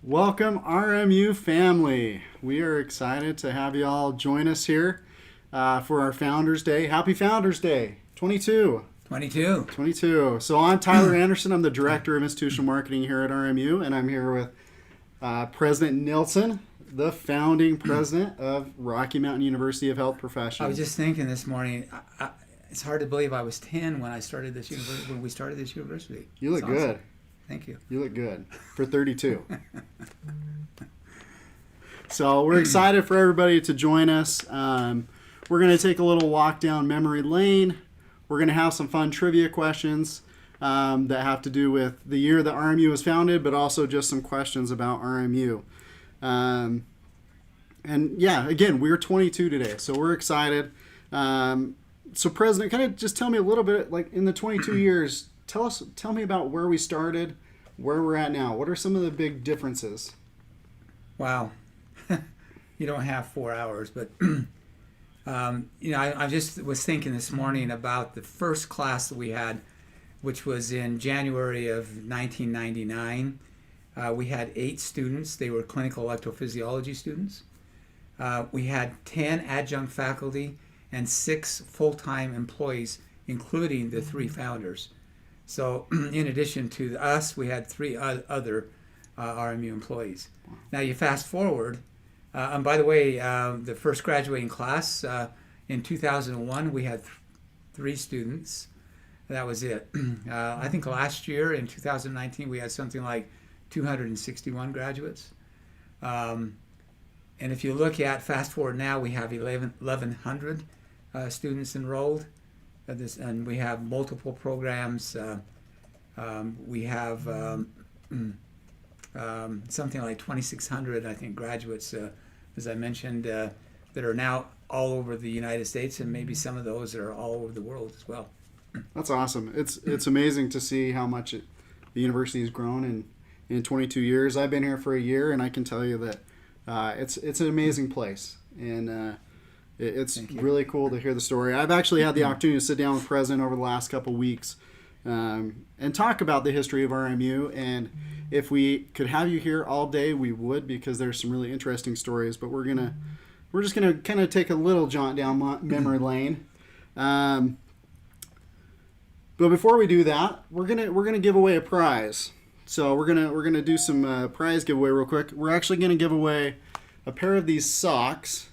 Welcome, RMU family. We are excited to have you all join us here for our Founders Day. Happy Founders Day, 22. 22. So I'm Tyler Anderson. I'm the Director of Institutional Marketing here at RMU, and I'm here with President Nilsson, the founding president of Rocky Mountain University of Health Professions. I was just thinking this morning, it's hard to believe I was 10 when I started this when we started this university. You look good. Awesome. Thank you. You look good for 32. So we're excited for everybody to join us. We're going to take a little walk down memory lane. We're going to have some fun trivia questions that have to do with the year that RMU was founded, but also just some questions about RMU. And yeah, again, we're 22 today, so we're excited. So President, kind of just tell me a little bit, like in the 22 years, tell me about where we started, where we're at now. What are some of the big differences? Wow. You don't have 4 hours, but I just was thinking this morning about the first class that we had, which was in January of 1999. We had 8 students. They were clinical electrophysiology students. We had 10 adjunct faculty and 6 full-time employees, including the 3 founders. So in addition to us, we had 3 other RMU employees. Now you fast forward, and by the way, the first graduating class in 2001, we had 3 students. That was it. I think last year in 2019, we had something like 261 graduates. And if you look at fast forward now, we have 1,100 students enrolled. And we have multiple programs. We have something like 2,600, I think, graduates, as I mentioned, that are now all over the United States, and maybe some of those are all over the world as well. That's awesome. It's amazing to see how much the university has grown in 22 years. I've been here for a year, and I can tell you that it's an amazing place. And it's really cool to hear the story. I've actually had the opportunity to sit down with the president over the last couple of weeks and talk about the history of RMU. And if we could have you here all day, we would, because there's some really interesting stories. But we're just gonna kind of take a little jaunt down memory lane. But before we do that, we're gonna give away a prize. So we're gonna do some prize giveaway real quick. We're actually gonna give away a pair of these socks.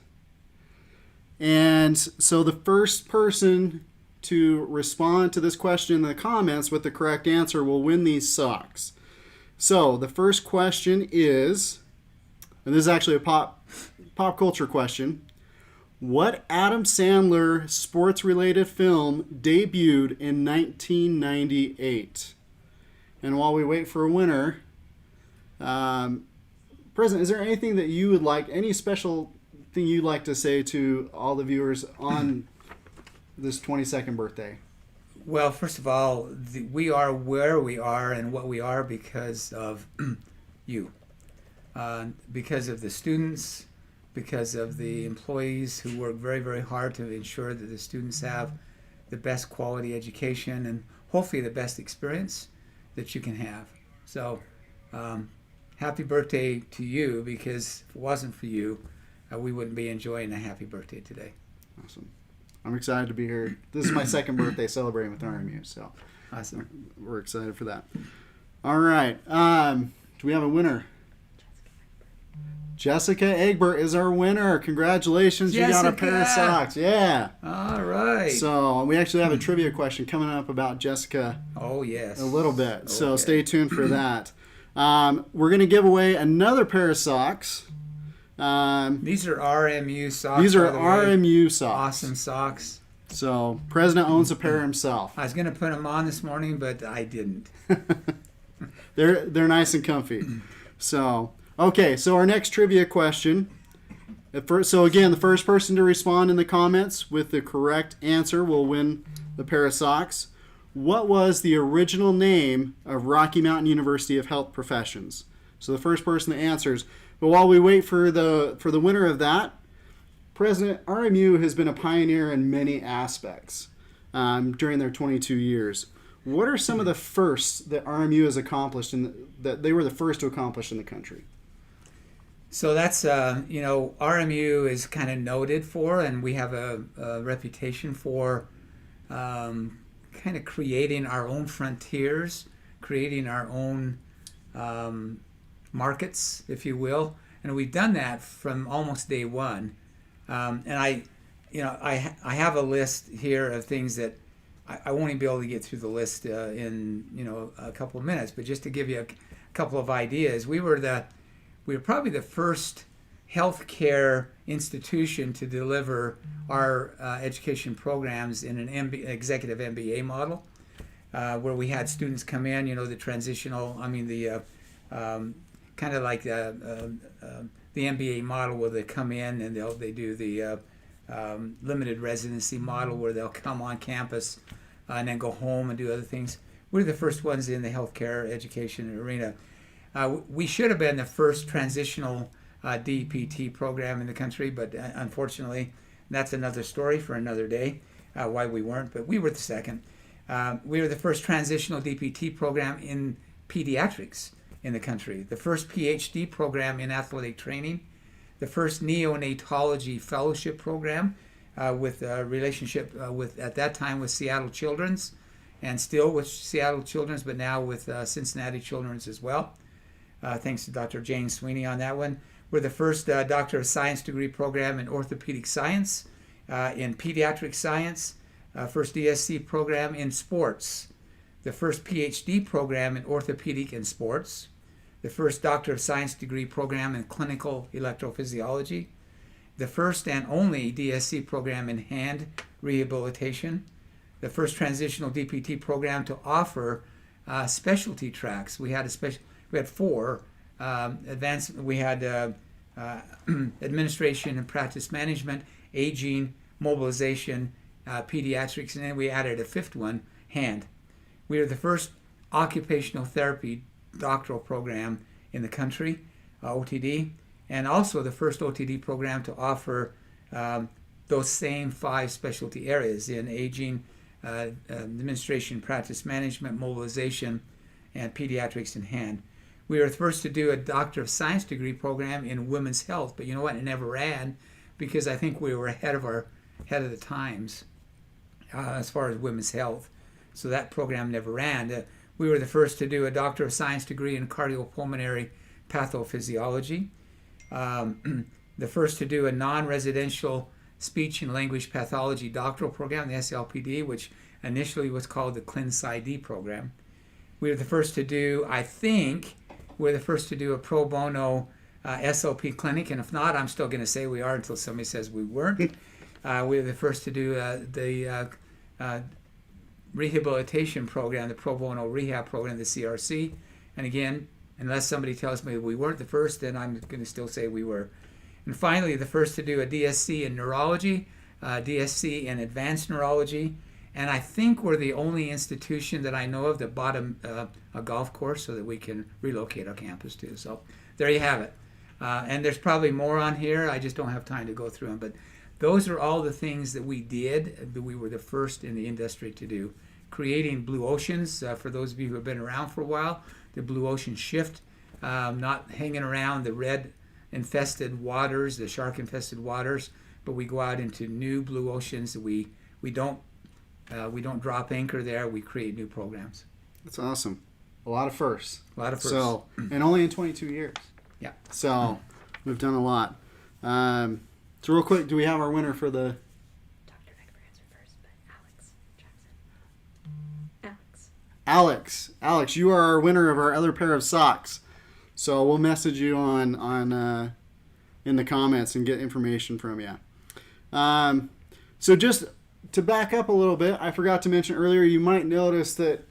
And so the first person to respond to this question in the comments with the correct answer will win these socks. So the first question is, and this is actually a pop culture question, what Adam Sandler sports-related film debuted in 1998? And while we wait for a winner, President, is there anything that you would like, any special thing you'd like to say to all the viewers on this 22nd birthday? Well, first of all, we are where we are and what we are because of you, because of the students, because of the employees who work very, very hard to ensure that the students have the best quality education and hopefully the best experience that you can have. So happy birthday to you, because if it wasn't for you, we wouldn't be enjoying a happy birthday today. Awesome. I'm excited to be here. This is my second birthday celebrating with RMU, so awesome. We're excited for that. All right. Do we have a winner? Jessica Egbert is our winner. Congratulations. Jessica! You got a pair of socks. Yeah. All right. So we actually have a trivia question coming up about Jessica. Oh, yes. A little bit. So stay tuned for that. We're going to give away another pair of socks. These are RMU socks. These are RMU socks. Awesome socks. So President owns a pair himself. I was going to put them on this morning, but I didn't. They're nice and comfy. So okay, so our next trivia question. So again, the first person to respond in the comments with the correct answer will win the pair of socks. What was the original name of Rocky Mountain University of Health Professions? So the first person that answers. But while we wait for the winner of that, President, RMU has been a pioneer in many aspects during their 22 years. What are some of the firsts that RMU has accomplished, that they were the first to accomplish in the country? So that's, RMU is kind of noted for, and we have a reputation for kind of creating our own frontiers, creating our own markets, if you will. And we've done that from almost day one. And I have a list here of things that I won't even be able to get through the list in a couple of minutes. But just to give you a couple of ideas, we were probably the first healthcare institution to deliver our education programs in an executive MBA model, where we had students come in, the transitional, kind of like the MBA model where they come in and they do the limited residency model where they'll come on campus and then go home and do other things. We're the first ones in the healthcare education arena. We should have been the first transitional DPT program in the country, but unfortunately, that's another story for another day, why we weren't, but we were the second. We were the first transitional DPT program in pediatrics in the country, the first PhD program in athletic training, the first neonatology fellowship program with a relationship at that time with Seattle Children's, and still with Seattle Children's, but now with Cincinnati Children's as well. Thanks to Dr. Jane Sweeney on that one. We're the first Doctor of Science degree program in orthopedic science, in pediatric science, first DSC program in sports, the first PhD program in orthopedic and sports, the first Doctor of Science degree program in clinical electrophysiology, the first and only DSC program in hand rehabilitation, the first transitional DPT program to offer specialty tracks. We had four advanced. We had administration and practice management, aging, mobilization, pediatrics, and then we added a fifth one, hand. We are the first occupational therapy doctoral program in the country, OTD, and also the first OTD program to offer those same 5 specialty areas in aging, administration, practice management, mobilization, and pediatrics in hand. We were the first to do a Doctor of Science degree program in women's health, but you know what? It never ran because I think we were ahead of the times as far as women's health. So that program never ran. We were the first to do a Doctor of Science degree in cardiopulmonary pathophysiology. The first to do a non-residential speech and language pathology doctoral program, the SLPD, which initially was called the ClinSci-D program. We were the first to do, a pro bono SLP clinic, and if not, I'm still going to say we are until somebody says we weren't. We were the first to do the rehabilitation program, the pro bono rehab program, the CRC. And again, unless somebody tells me we weren't the first, then I'm going to still say we were. And finally, the first to do a DSC in neurology, DSC in advanced neurology, and I think we're the only institution that I know of that bought a golf course so that we can relocate our campus to. So there you have it. And there's probably more on here. I just don't have time to go through them. But those are all the things that we did, that we were the first in the industry to do. Creating blue oceans, for those of you who have been around for a while, the blue ocean shift, not hanging around the red-infested waters, the shark-infested waters, but we go out into new blue oceans. We don't drop anchor there. We create new programs. That's awesome. A lot of firsts. So, and only in 22 years. Yeah. So, we've done a lot. So real quick, do we have our winner for the... Dr. Becker answered first, but Alex Jackson. Alex, you are our winner of our other pair of socks. So we'll message you on in the comments and get information from you. So just to back up a little bit, I forgot to mention earlier, you might notice that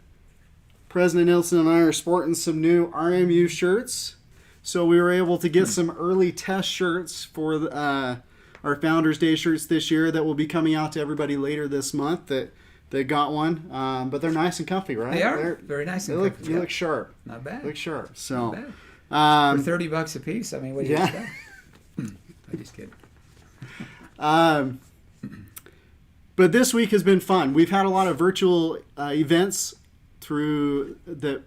President Nilsson and I are sporting some new RMU shirts. So we were able to get some early test shirts for our Founders Day shirts this year that will be coming out to everybody later this month that got one. But they're nice and comfy, right? They are very nice and comfy. You look sharp. Not bad. Look sharp. So, not bad. For $30 a piece, I mean, what do you expect? I'm just kidding. But this week has been fun. We've had a lot of virtual events through that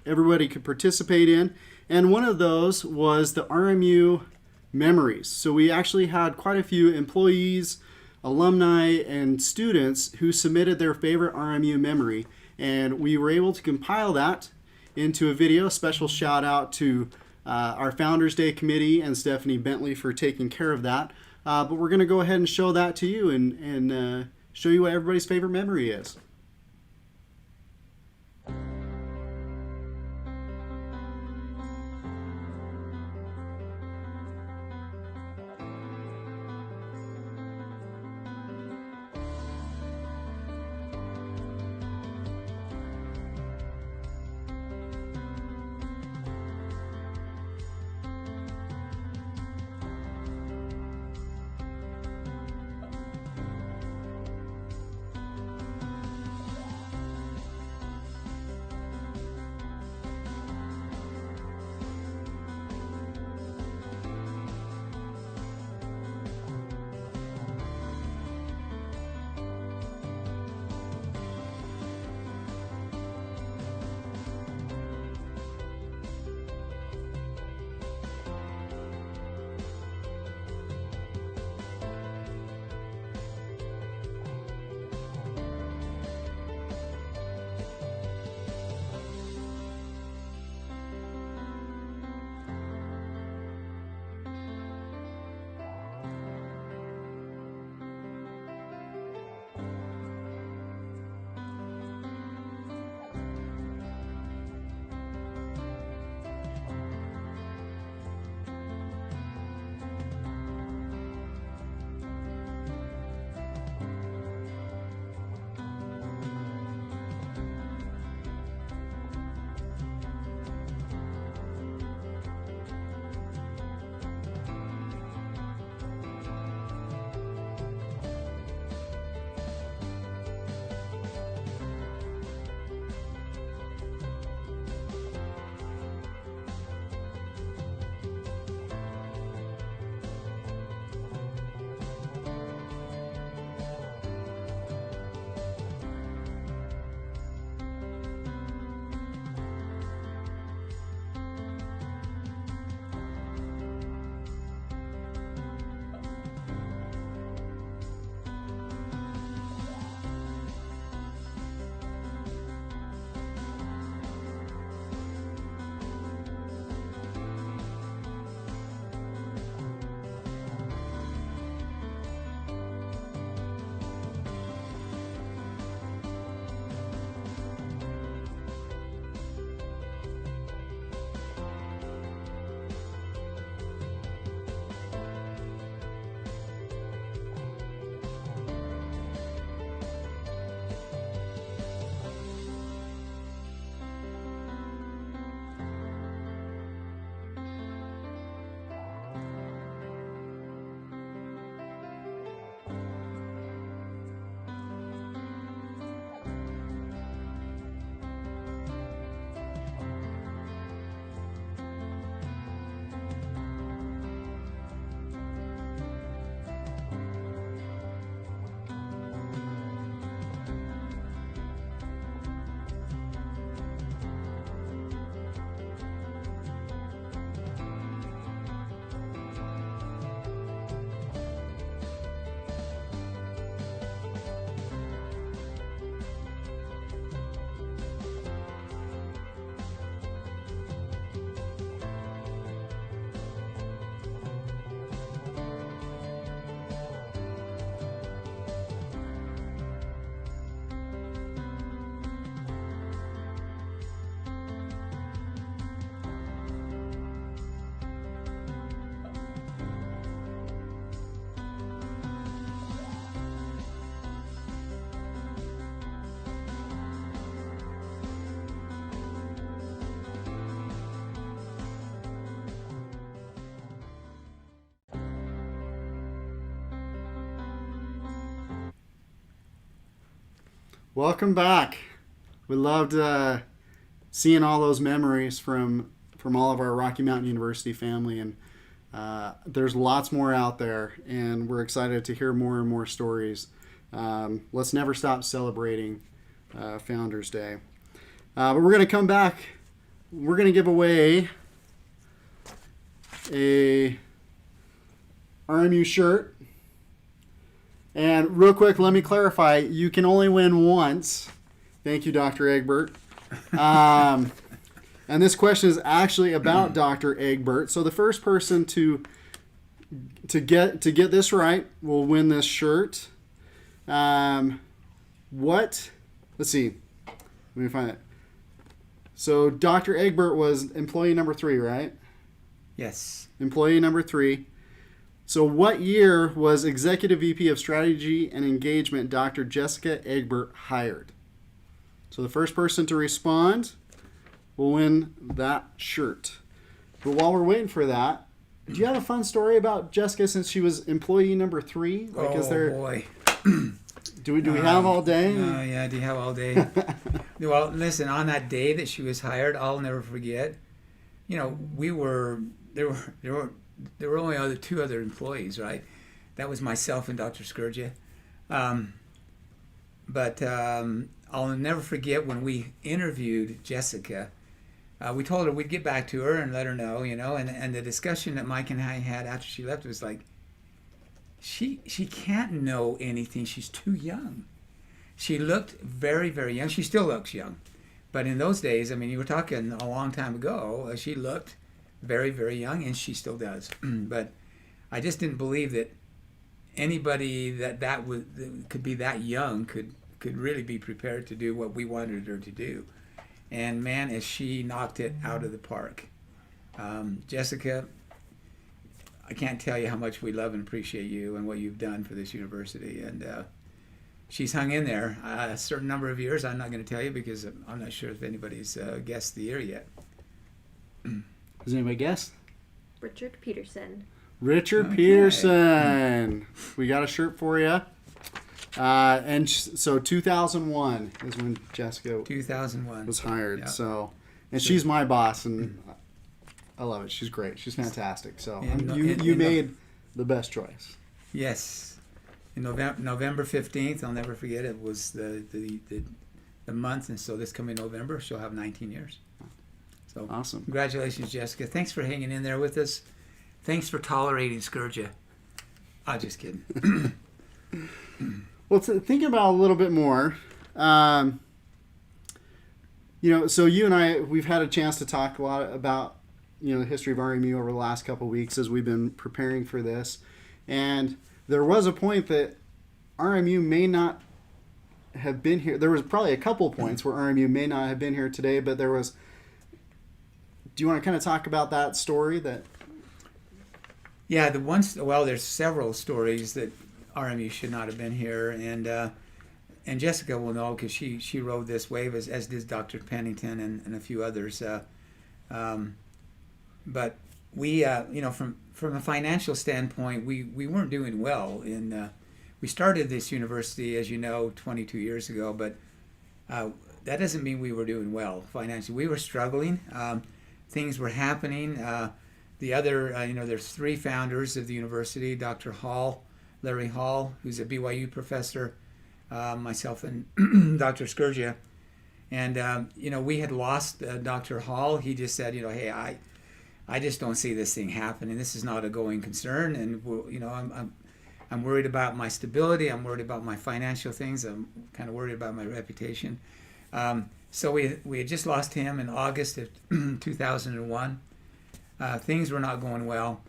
everybody could participate in. And one of those was the RMU memories. So we actually had quite a few employees, alumni, and students who submitted their favorite RMU memory. And we were able to compile that into a video. Special shout out to our Founders Day committee and Stephanie Bentley for taking care of that. But we're going to go ahead and show that to you and show you what everybody's favorite memory is. Welcome back. We loved seeing all those memories from all of our Rocky Mountain University family, and there's lots more out there, and we're excited to hear more and more stories. Let's never stop celebrating Founders Day. But we're going to come back. We're going to give away a RMU shirt. And real quick, let me clarify. You can only win once. Thank you, Dr. Egbert. And this question is actually about Dr. Egbert. So the first person to get this right will win this shirt. Let's see. Let me find it. So Dr. Egbert was employee number 3, right? Yes. Employee number 3. So what year was Executive VP of Strategy and Engagement Dr. Jessica Egbert hired? So the first person to respond will win that shirt. But while we're waiting for that, do you have a fun story about Jessica since she was employee number 3? Boy. Do we have all day? Yeah, do you have all day? Well, listen, on that day that she was hired, I'll never forget. There were only two other employees, right? That was myself and Dr. Scourgia. But I'll never forget when we interviewed Jessica. We told her we'd get back to her and let her know, and the discussion that Mike and I had after she left was like, she can't know anything. She's too young. She looked very, very young. She still looks young. But in those days, you were talking a long time ago, she looked very, very young, and she still does. But I just didn't believe that anybody that could be that young could really be prepared to do what we wanted her to do. And man, as she knocked it out of the park. Jessica, I can't tell you how much we love and appreciate you and what you've done for this university. And she's hung in there a certain number of years. I'm not going to tell you because I'm not sure if anybody's guessed the year yet. Has anybody guessed? Richard Peterson. Richard Peterson. We got a shirt for you. So 2001 is when Jessica 2001 was hired. Yep. So she's my boss, and I love it. She's great. She's fantastic. So you made the best choice. Yes. In November 15th, I'll never forget it, was the month, and so this coming November, she'll have 19 years. So awesome. Congratulations, Jessica. Thanks for hanging in there with us. Thanks for tolerating Scourgia. I'm just kidding. Well, thinking about a little bit more, so you and I, we've had a chance to talk a lot about, the history of RMU over the last couple of weeks as we've been preparing for this. And there was a point that RMU may not have been here. There was probably a couple points where RMU may not have been here today, but there was. Do you want to kind of talk about that story? Yeah, there's several stories that RMU should not have been here, and Jessica will know because she rode this wave as did Dr. Pennington and a few others. But we, from a financial standpoint, we weren't doing well. We started this university, as you know, 22 years ago, but that doesn't mean we were doing well financially. We were struggling. Things were happening. There's 3 founders of the university: Dr. Larry Hall, who's a BYU professor, myself, and Dr. Scourgia. And we had lost Dr. Hall. He just said, hey, I just don't see this thing happening. This is not a going concern, and I'm worried about my stability. I'm worried about my financial things. I'm kind of worried about my reputation. So we had just lost him in August of 2001. Things were not going well.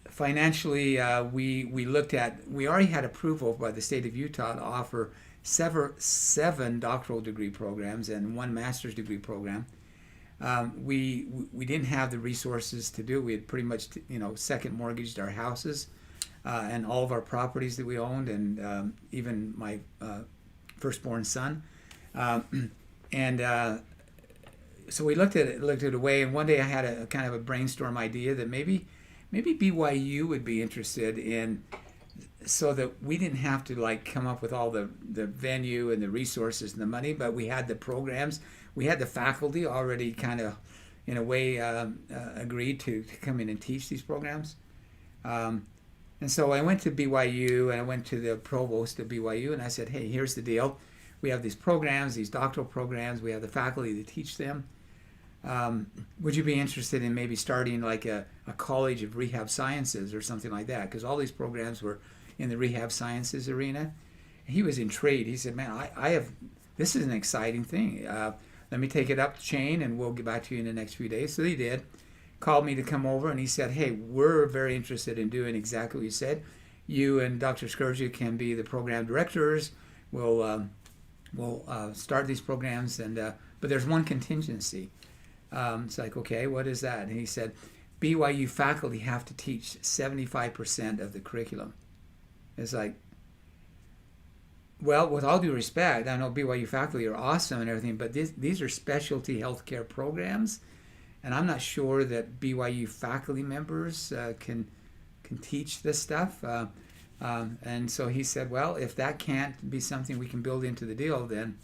Financially, we looked at, we already had approval by the state of Utah to offer 7 doctoral degree programs and 1 master's degree program. We didn't have the resources to do it. We had pretty much, second mortgaged our houses and all of our properties that we owned, and even my firstborn son. So we looked at it away, and one day I had a kind of a brainstorm idea that maybe BYU would be interested in, so that we didn't have to come up with all the venue and the resources and the money, but we had the programs, we had the faculty already kind of in a way agreed to come in and teach these programs. And so I went to BYU, and I went to the provost of BYU, and I said, hey, here's the deal. We have these programs, these doctoral programs. We have the faculty to teach them. would you be interested in maybe starting like a college of rehab sciences or something like that? Because all these programs were in the rehab sciences arena. He was intrigued. He said, man, I have, this is an exciting thing. Let me take it up the chain and we'll get back to you in the next few days. So he did. Called me to come over and he said, hey, we're very interested in doing exactly what you said. You and Dr. Scourgia can be the program directors. We'll start these programs, but there's one contingency. It's like, okay, what is that? And he said, BYU faculty have to teach 75% of the curriculum. It's like, well, with all due respect, I know BYU faculty are awesome and everything, but these are specialty healthcare programs, and I'm not sure that BYU faculty members can teach this stuff. And so he said, well, if that can't be something we can build into the deal, then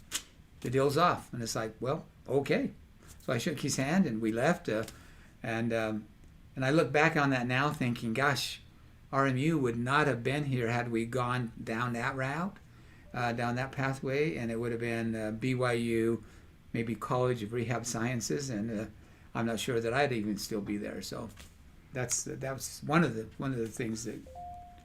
the deal's off. And it's like, well, okay. So I shook his hand and we left. And I look back on that now thinking, gosh, RMU would not have been here had we gone down that route, down that pathway, and it would have been BYU, maybe College of Rehab Sciences, and I'm not sure that I'd even still be there. So that was one of the things that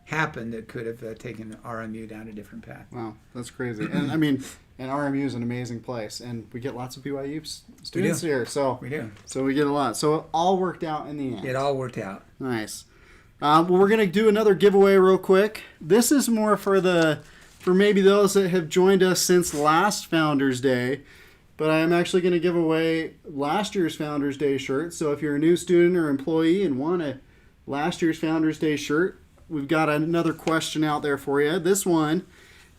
happened that could have taken RMU down a different path. Wow, that's crazy. And I mean, and RMU is an amazing place, and we get lots of BYU students here. So we do. So we get a lot. So it all worked out in the end. It all worked out. Nice. Well, we're gonna do another giveaway real quick. This is more for maybe those that have joined us since last Founders Day. But I'm actually going to give away last year's Founders Day shirt. So if you're a new student or employee and want a last year's Founders Day shirt, we've got another question out there for you. This one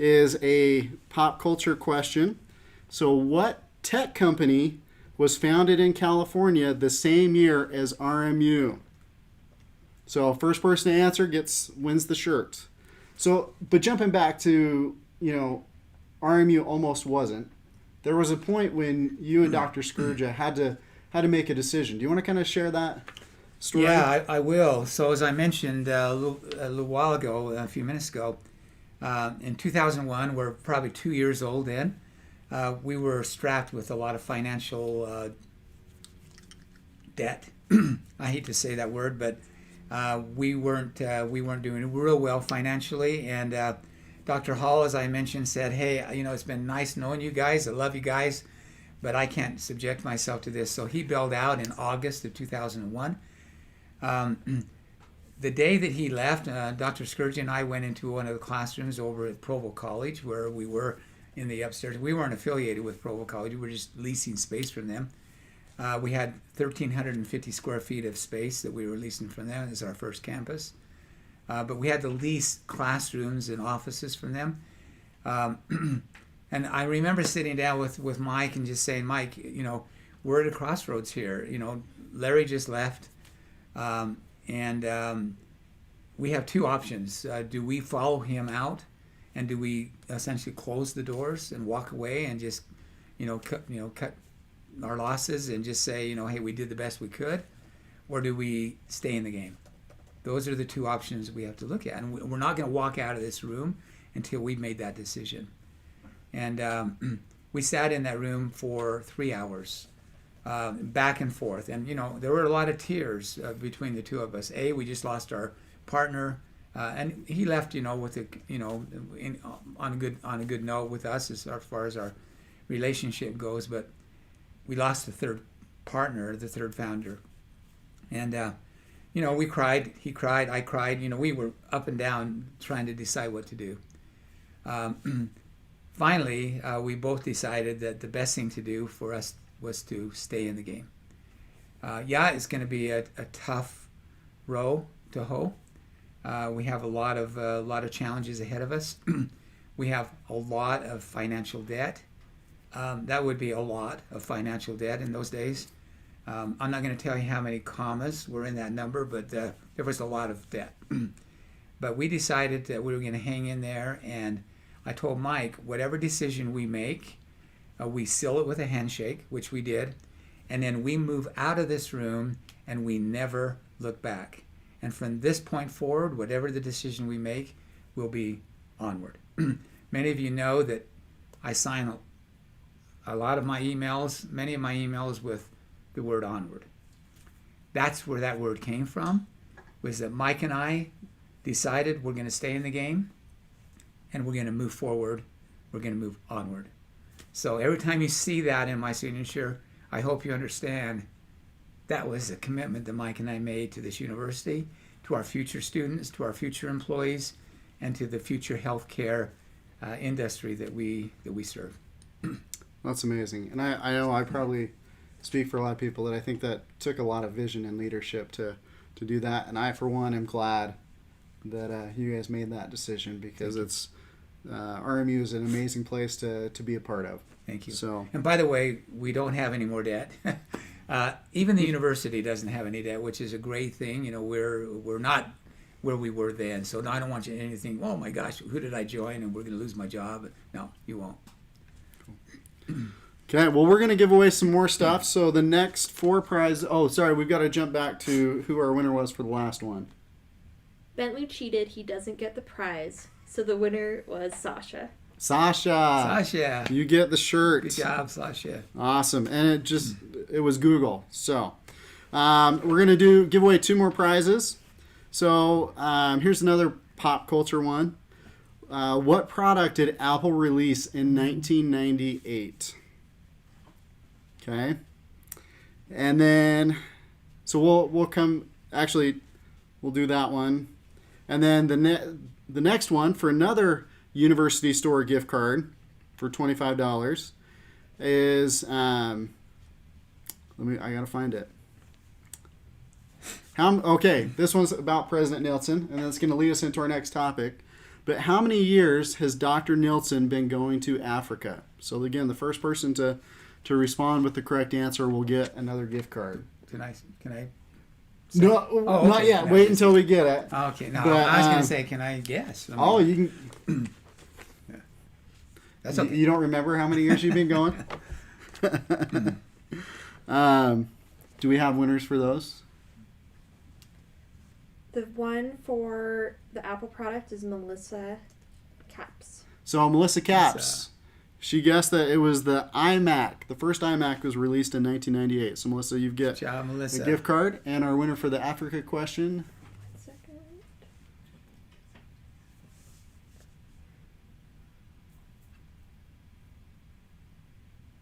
is a pop culture question. So what tech company was founded in California the same year as RMU? So first person to answer wins the shirt. So, but jumping back to, RMU almost wasn't. There was a point when you and Dr. Scourgia had to make a decision. Do you want to kind of share that story? Yeah, I will. So as I mentioned a little while ago, a few minutes ago, in 2001, we're probably 2 years old in, we were strapped with a lot of financial debt. I hate to say that word, but we weren't doing real well financially, and Dr. Hall, as I mentioned, said, hey, it's been nice knowing you guys. I love you guys, but I can't subject myself to this. So he bailed out in August of 2001. The day that he left, Dr. Scourgia and I went into one of the classrooms over at Provo College where we were in the upstairs. We weren't affiliated with Provo College. We were just leasing space from them. We had 1,350 square feet of space that we were leasing from them as our first campus. But we had to lease classrooms and offices from them. And I remember sitting down with Mike and just saying, Mike, we're at a crossroads here. Larry just left. And we have two options. Do we follow him out? And do we essentially close the doors and walk away and just, cut our losses and just say, hey, we did the best we could? Or do we stay in the game? Those are the two options we have to look at. And we're not going to walk out of this room until we've made that decision. And we sat in that room for 3 hours, back and forth. And, there were a lot of tears between the two of us. We just lost our partner. And he left, with on a good note with us as far as our relationship goes. But we lost the third partner, the third founder. And, we cried, he cried, I cried. We were up and down trying to decide what to do. Finally, we both decided that the best thing to do for us was to stay in the game. It's going to be a tough row to hoe. We have a lot of challenges ahead of us. We have a lot of financial debt. That would be a lot of financial debt in those days. I'm not going to tell you how many commas were in that number, but there was a lot of debt. But we decided that we were going to hang in there, and I told Mike, whatever decision we make, we seal it with a handshake, which we did, and then we move out of this room and we never look back. And from this point forward, whatever the decision we make will be onward. Many of you know that I sign a lot of my emails, many of my emails with the word onward. That's where that word came from, was that Mike and I decided we're going to stay in the game and we're going to move forward. We're going to move onward. So every time you see that in my signature, I hope you understand that was a commitment that Mike and I made to this university, to our future students, to our future employees, and to the future healthcare industry that we serve. That's amazing. And I know I probably speak for a lot of people that I think that took a lot of vision and leadership to do that. And I, for one, am glad that you guys made that decision, because it's RMU is an amazing place to be a part of. Thank you. So, and by the way, we don't have any more debt. Even the university doesn't have any debt, which is a great thing. You know, we're not where we were then. So I don't want you to think, oh my gosh, who did I join and we're going to lose my job? No, you won't. okay, well, we're going to give away some more stuff. So the next 4 prizes. Oh, sorry, we've got to jump back to who our winner was for the last one. Bentley cheated. He doesn't get the prize. So the winner was Sasha. Sasha, you get the shirt. good job, Sasha. Awesome. And it was Google. So we're going to give away 2 more prizes. So here's another pop culture one. What product did Apple release in 1998? Okay. And then, so we'll do that one. And then the next one, for another university store gift card for $25, is I gotta find it. Okay, this one's about President Nilsson, and that's going to lead us into our next topic. But how many years has Dr. Nilsson been going to Africa? So again, the first person to respond with the correct answer will get another gift card. Can I? No, Oh, not okay. yet. No, Wait until we get it. Okay, no, But, I was going to say, can I guess? I mean, You can. that's okay. You don't remember how many years you've been going? Do we have winners for those? The one for the Apple product is Melissa Caps. So Melissa Caps, she guessed that it was the iMac. The first iMac was released in 1998. So Melissa, you get Good job, Melissa. a gift card, and our winner for the Africa question. Second.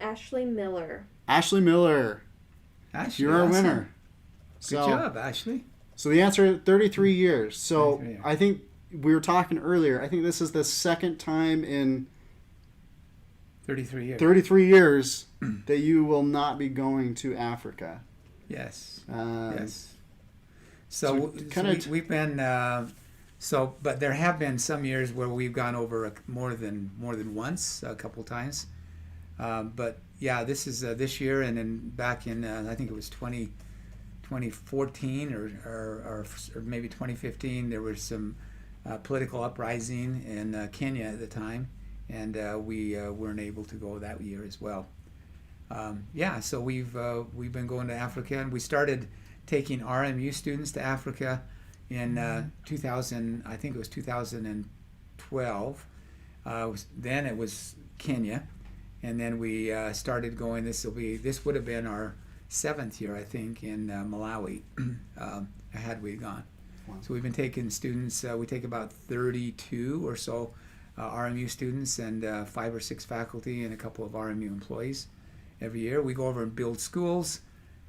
Ashley Miller. Ashley Miller, Ashley, you're our awesome. winner. Good So, job, Ashley. so the answer is 33 years. So 33 years. I think we were talking earlier. I think this is the second time in 33 years. 33 years that you will not be going to Africa. Yes. So Yes. So, kinda we've been but there have been some years where we've gone over more than once, a couple times. But yeah, this is this year, and then back in I think it was 2014 or maybe 2015. There was some political uprising in Kenya at the time, and we weren't able to go that year as well. So we've been going to Africa, and we started taking RMU students to Africa in 2000. I think it was 2012. Then it was Kenya, and then we started going. This would have been our 7th year, I think, in Malawi. Had we gone. Wow. So we've been taking students. We take about 32 or so RMU students, and 5 or 6 faculty, and a couple of RMU employees every year. We go over and build schools,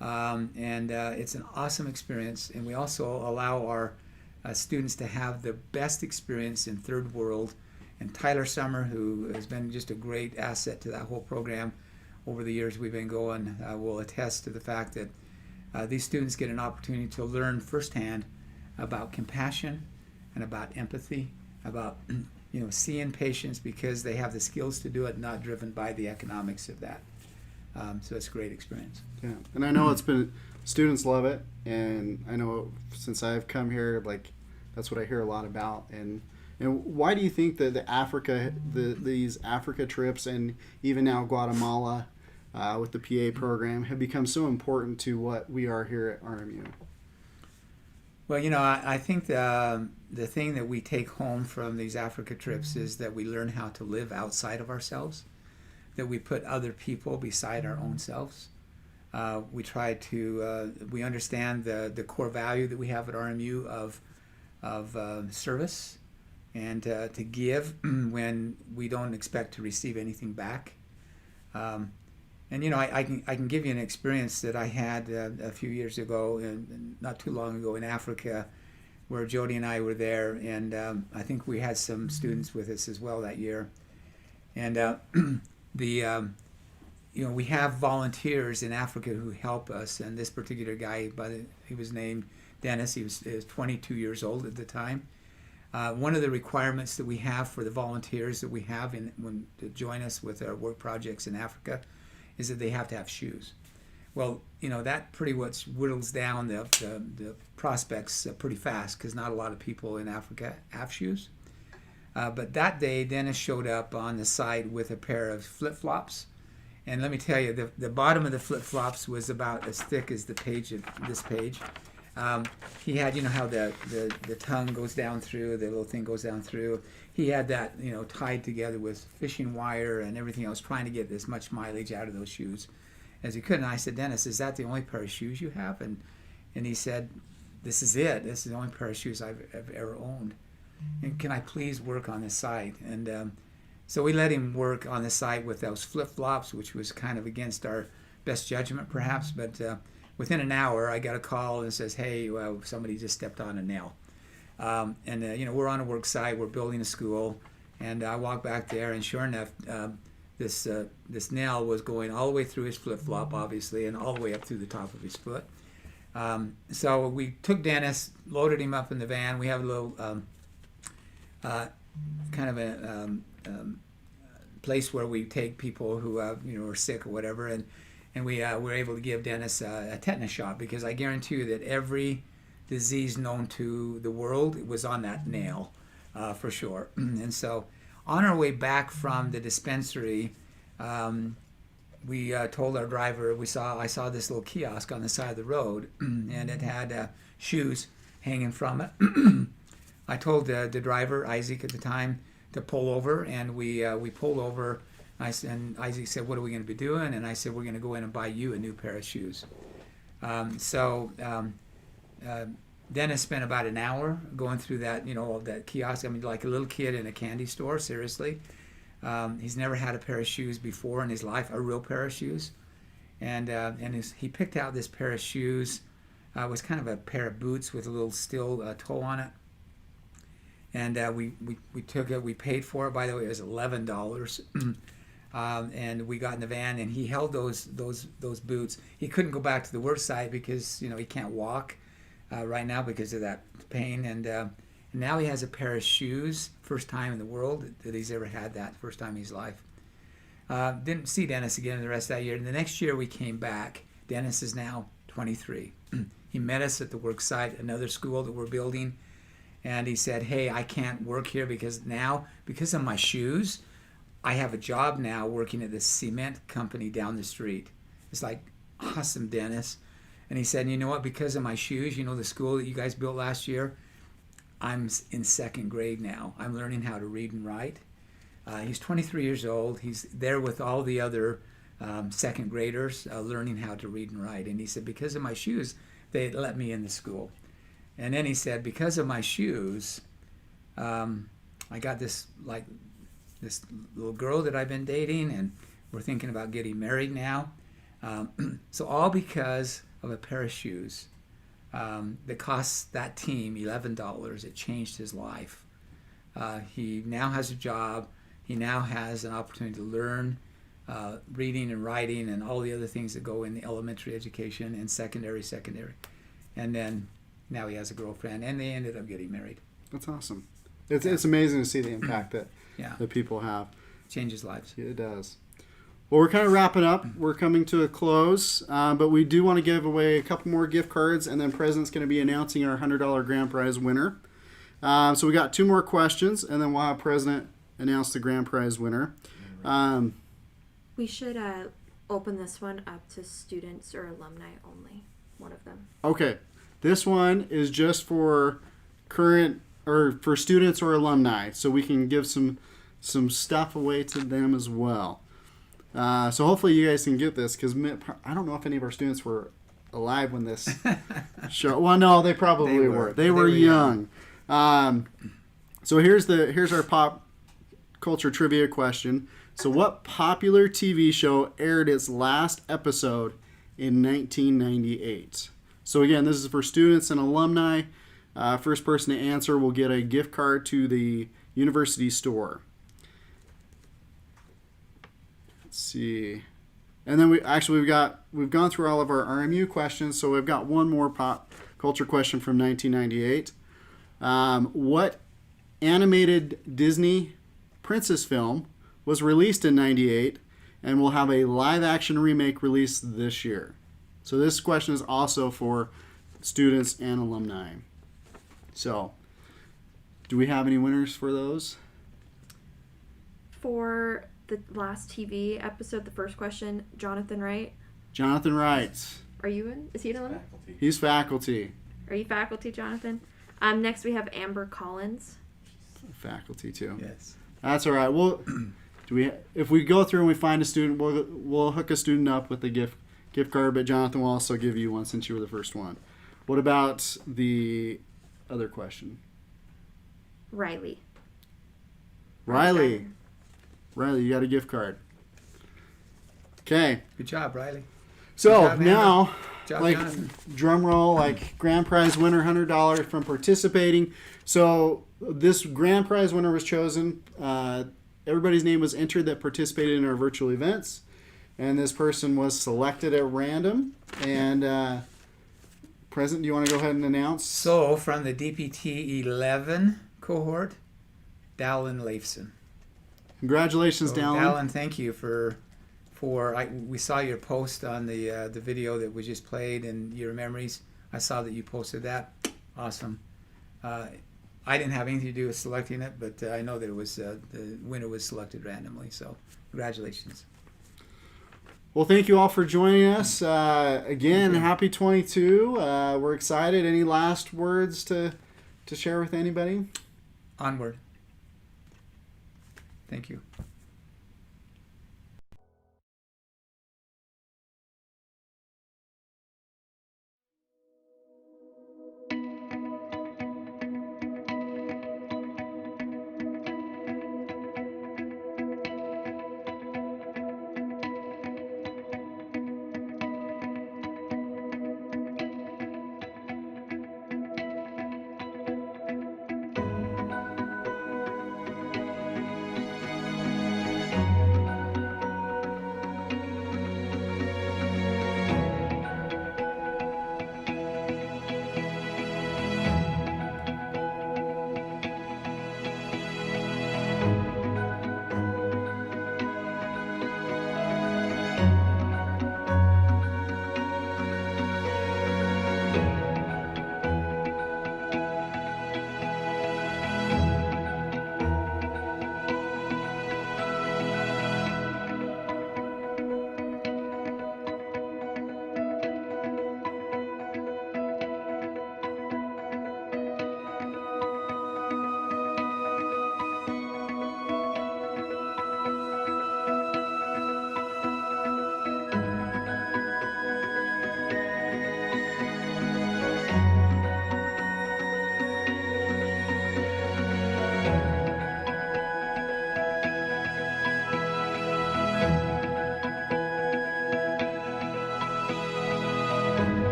and it's an awesome experience. And we also allow our students to have the best experience in Third World. And Tyler Summer, who has been just a great asset to that whole program over the years we've been going, will attest to the fact that these students get an opportunity to learn firsthand about compassion and about empathy, about seeing patients because they have the skills to do it, not driven by the economics of that. So it's a great experience. Yeah, and I know students love it, and I know since I've come here, that's what I hear a lot about. And why do you think that these Africa trips, and even now Guatemala with the PA program, have become so important to what we are here at RMU? Well, I think the thing that we take home from these Africa trips is that we learn how to live outside of ourselves, that we put other people beside our own selves, We try to we understand the core value that we have at RMU of service and to give when we don't expect to receive anything back. And I can give you an experience that I had a few years ago, and not too long ago in Africa, where Jody and I were there, and I think we had some students with us as well that year. And we have volunteers in Africa who help us, and this particular guy, he was named Dennis. He was 22 years old at the time. One of the requirements that we have for the volunteers that we have to join us with our work projects in Africa is that they have to have shoes. Well, that pretty much whittles down the prospects pretty fast, because not a lot of people in Africa have shoes. But that day, Dennis showed up on the site with a pair of flip-flops. And let me tell you, the bottom of the flip-flops was about as thick as the page of this page. He had, how the tongue goes down through, the little thing goes down through. He had that, tied together with fishing wire and everything else, trying to get as much mileage out of those shoes as he could. And I said, Dennis, is that the only pair of shoes you have? And he said, this is it. This is the only pair of shoes I've ever owned. And can I please work on this site? And so we let him work on the site with those flip-flops, which was kind of against our best judgment, perhaps. But within an hour, I got a call and says, hey, somebody just stepped on a nail. We're on a work site. We're building a school. And I walked back there, and sure enough, this nail was going all the way through his flip-flop, obviously, and all the way up through the top of his foot. So we took Dennis, loaded him up in the van. We have a little kind of a place where we take people who are sick or whatever, and we were able to give Dennis a tetanus shot, because I guarantee you that every disease known to the world was on that nail, for sure. And so on our way back from the dispensary, we told our driver, I saw this little kiosk on the side of the road, and it had shoes hanging from it. I told the driver, Isaac at the time, to pull over, and we pulled over. And Isaac said, what are we going to be doing? And I said, we're going to go in and buy you a new pair of shoes. Dennis spent about an hour going through that, that kiosk. I mean, like a little kid in a candy store, seriously. He's never had a pair of shoes before in his life, a real pair of shoes. And he picked out this pair of shoes. It was kind of a pair of boots with a little steel toe on it. And we took it. We paid for it. By the way, it was $11. And we got in the van, and he held those boots. He couldn't go back to the work site because he can't walk right now because of that pain. And now he has a pair of shoes, first time in the world that he's ever had that, first time in his life. Didn't see Dennis again the rest of that year. And the next year we came back. Dennis is now 23. He met us at the work site, another school that we're building. And he said, hey, I can't work here because of my shoes, I have a job now working at this cement company down the street. It's like, awesome, Dennis. And he said, you know what, because of my shoes, the school that you guys built last year, I'm in second grade now. I'm learning how to read and write. He's 23 years old. He's there with all the other second graders learning how to read and write. And he said, because of my shoes, they let me in the school. And then he said, because of my shoes, I got this little girl that I've been dating, and we're thinking about getting married now. So all because of a pair of shoes that cost that team $11. It changed his life. He now has a job. He now has an opportunity to learn reading and writing and all the other things that go in the elementary education and secondary. And then now he has a girlfriend, and they ended up getting married. That's awesome. It's amazing to see the impact that people have. Changes lives. It does. Well, we're kind of wrapping up. We're coming to a close, but we do want to give away a couple more gift cards, and then President's going to be announcing our $100 grand prize winner. So we got two more questions, and then we'll have President announce the grand prize winner. We should open this one up to students or alumni only, one of them. Okay. This one is just for current or for students or alumni, so we can give some stuff away to them as well. So hopefully you guys can get this, because I don't know if any of our students were alive when this show. Well, no, they probably were. They were young. So here's our pop culture trivia question. So what popular TV show aired its last episode in 1998? So again, this is for students and alumni. First person to answer will get a gift card to the university store. Let's see. And then we've gone through all of our RMU questions, so we've got one more pop culture question from 1998. What animated Disney princess film was released in 98 and will have a live action remake released this year? So this question is also for students and alumni. So, do we have any winners for those? For the last TV episode, the first question, Jonathan Wright. Jonathan Wright. Are you in? Is he an alumni? Faculty. He's faculty. Are you faculty, Jonathan? Next we have Amber Collins. Faculty too. Yes. That's all right. Well, if we go through and we find a student, we'll hook a student up with a gift card. But Jonathan will also give you one since you were the first one. What about the other question? Riley. Riley, you got a gift card. Okay. Good job, Riley. So Good job, now, Good job, like Jonathan. drum roll, like grand prize winner, $100 from participating. So this grand prize winner was chosen. Everybody's name was entered that participated in our virtual events, and this person was selected at random. And President, do you want to go ahead and announce? So, from the DPT 11 cohort, Dallin Leifson. Congratulations, So, Dallin. Dallin, thank you we saw your post on the video that was just played and your memories. I saw that you posted that. Awesome. I didn't have anything to do with selecting it, but I know that it was the winner was selected randomly. So, congratulations. Well, thank you all for joining us. Again, happy 22. We're excited. Any last words to share with anybody? Onward. Thank you.